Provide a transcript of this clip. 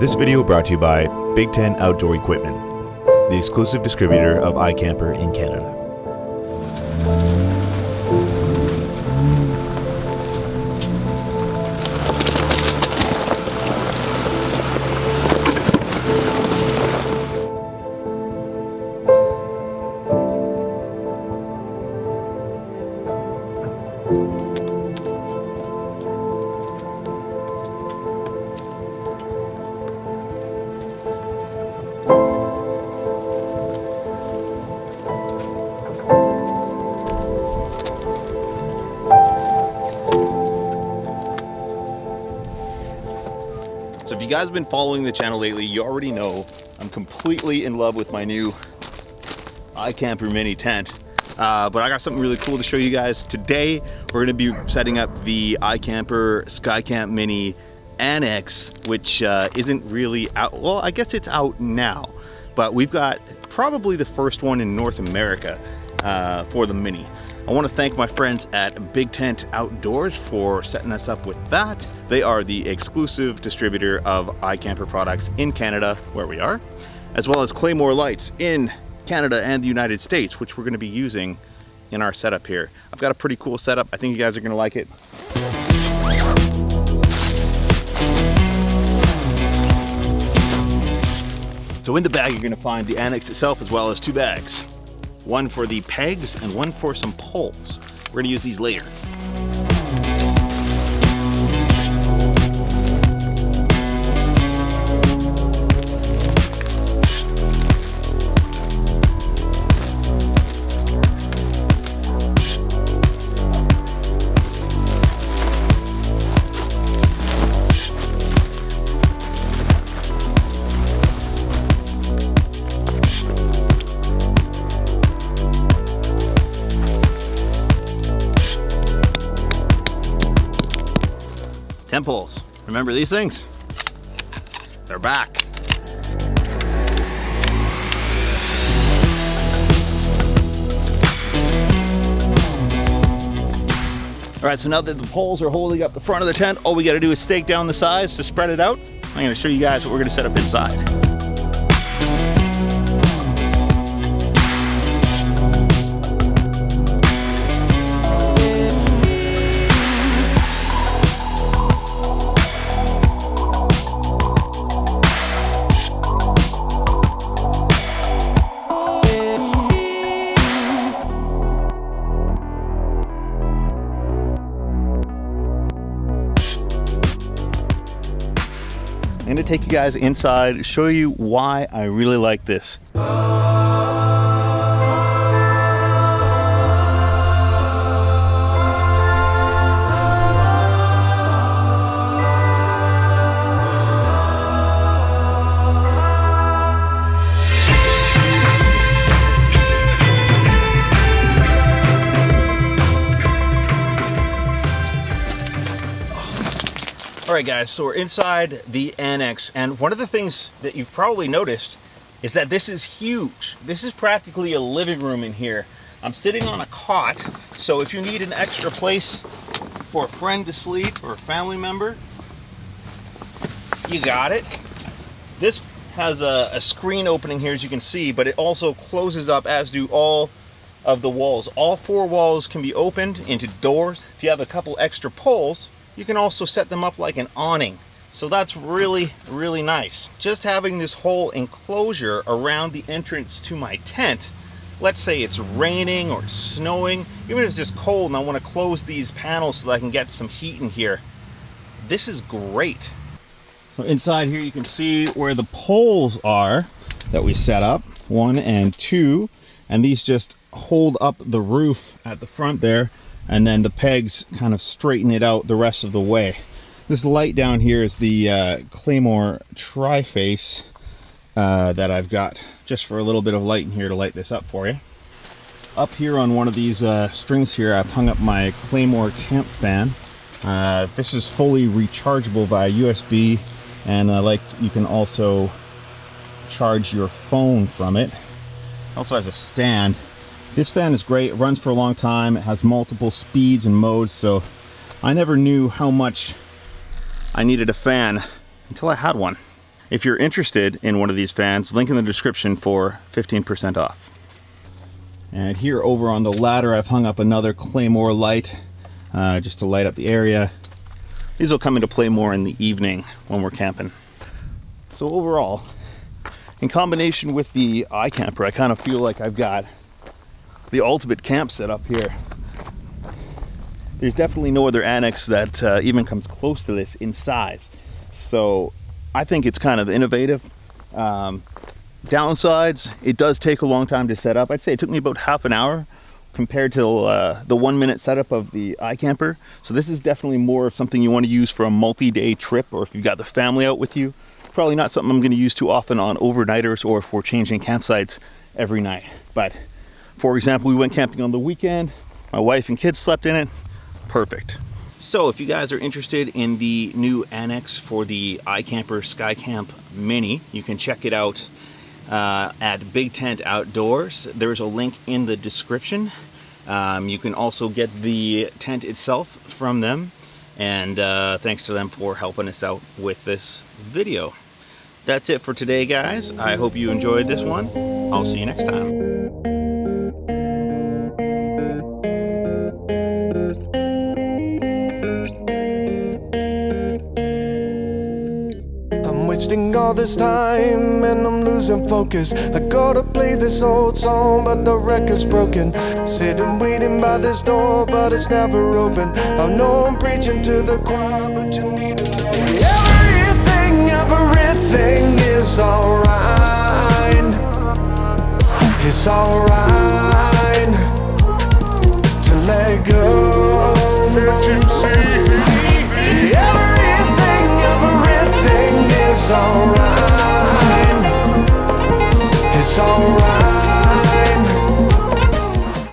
This video brought to you by Big Ten Outdoor Equipment, the exclusive distributor of iKamper in Canada. So if you guys have been following the channel lately, you already know I'm completely in love with my new iKamper Mini tent. But I got something really cool to show you guys. Today, we're gonna be setting up the iKamper Skycamp Mini Annex, which isn't really out. Well, I guess it's out now, but we've got probably the first one in North America for the Mini. I want to thank my friends at Big Tent Outdoors for setting us up with that. They are the exclusive distributor of iKamper products in Canada, where we are, as well as Claymore lights in Canada and the United States, which we're going to be using in our setup here. I've got a pretty cool setup. I think you guys are going to like it. So in the bag, you're going to find the Annex itself, as well as two bags. One for the pegs and one for some poles. We're gonna use these later. Tent poles. Remember these things? They're back. All right, so now that the poles are holding up the front of the tent, all we gotta do is stake down the sides to spread it out. I'm gonna show you guys what we're gonna set up inside. I'm gonna take you guys inside, show you why I really like this. All right guys, so we're inside the Annex, and one of the things that you've probably noticed is that this is huge. This is practically a living room in here. I'm sitting on a cot, so if you need an extra place for a friend to sleep or a family member, you got it. This has a screen opening here, as you can see, but it also closes up, as do all of the walls. All four walls can be opened into doors. If you have a couple extra poles, you can also set them up like an awning. So that's really, really nice. Just having this whole enclosure around the entrance to my tent, let's say it's raining or snowing, even if it's just cold and I want to close these panels so that I can get some heat in here, this is great. So inside here you can see where the poles are that we set up, 1 and 2, and these just hold up the roof at the front there, and then the pegs kind of straighten it out the rest of the way. This light down here is the Claymore tri-face that I've got just for a little bit of light in here to light this up for you. Up here on one of these strings here, I've hung up my Claymore camp fan. This is fully rechargeable via USB, and you can also charge your phone from it. Also has a stand. This fan is great. It runs for a long time. It has multiple speeds and modes, so I never knew how much I needed a fan until I had one. If you're interested in one of these fans, link in the description for 15% off. And here over on the ladder, I've hung up another Claymore light just to light up the area. These will come into play more in the evening when we're camping. So overall, in combination with the iKamper, I kind of feel like I've got the ultimate camp set up here. There's definitely no other Annex that even comes close to this in size. So I think it's kind of innovative. Downsides, it does take a long time to set up. I'd say it took me about half an hour compared to the 1 minute setup of the iKamper. So this is definitely more of something you want to use for a multi-day trip, or if you've got the family out with you. Probably not something I'm going to use too often on overnighters or if we're changing campsites every night. But for example, we went camping on the weekend. My wife and kids slept in it. Perfect. So if you guys are interested in the new Annex for the iKamper Skycamp Mini, you can check it out at Big Tent Outdoors. There's a link in the description. You can also get the tent itself from them, and thanks to them for helping us out with this video. That's it for today, guys. I hope you enjoyed this one. I'll see you next time. Wasting all this time and I'm losing focus. I gotta play this old song, but the record's broken. Sitting waiting by this door, but it's never open. I know I'm preaching to the choir, but you need to know everything is alright. It's alright to let go. Everything is alright. It's alright.